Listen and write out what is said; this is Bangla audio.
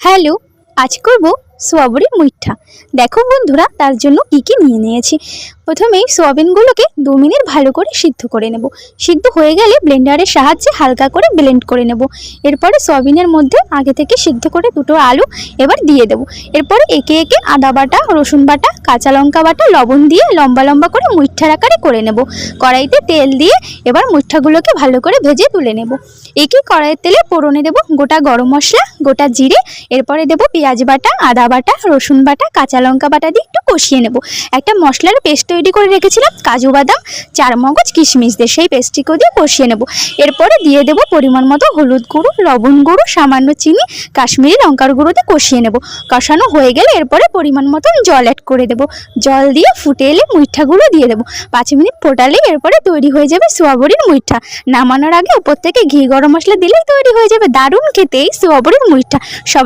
হ্যালো, আজ করব সোয়াবিনের মুইঠা। দেখো বন্ধুরা, তার জন্য কি কি নিয়ে নিয়েছি। প্রথমেই সোয়াবিনগুলোকে 2 মিনিট ভালো করে সিদ্ধ করে নেব। সিদ্ধ হয়ে গেলে ব্লেন্ডারের সাহায্যে হালকা করে ব্লেন্ড করে নেব। এরপরে সোয়াবিনের মধ্যে আগে থেকে সিদ্ধ করে দুটো আলু এবার দিয়ে দেব। এরপরে একে একে আদা বাটা, রসুন বাটা, কাঁচা লঙ্কা বাটা, লবণ দিয়ে লম্বা লম্বা করে মুইঠার আকারে করে নেব। কড়াইতে তেল দিয়ে এবার মুইঠাগুলোকে ভালো করে ভেজে তুলে নেব। একই কড়াইয়ের তেলে ফোড়নে দেব গোটা গরম মশলা, গোটা জিরে, এরপরে দেব পেঁয়াজ বাটা, আদা বাটা, রসুন বাটা, কাঁচা লঙ্কা বাটা দিয়ে একটু কষিয়ে নেব। একটা মশলার পেস্ট তৈরি করে রেখেছিলাম কাজু বাদাম, চারমগজ, কিশমিশ দিয়ে, সেই পেস্টটিকেও দিয়ে কষিয়ে নেব। এরপরে দিয়ে দেব পরিমাণ মতো হলুদ গুঁড়ো, লবণ গুঁড়ো, সামান্য চিনি, কাশ্মীরি লঙ্কার গুঁড়োতে কষিয়ে নেব। কষানো হয়ে গেলে এরপরে পরিমাণ মতন জল অ্যাড করে দেব। জল দিয়ে ফুটে এলে মুইঠাগুলো দিয়ে দেবো। 5 মিনিট ফোটালেই এরপরে তৈরি হয়ে যাবে সোয়াবড়ির মুইঠা। নামানোর আগে উপর থেকে ঘি গরম মশলা দিলেই তৈরি হয়ে যাবে দারুণ খেতে এই সোয়াবড়ির মুইঠা। সবাই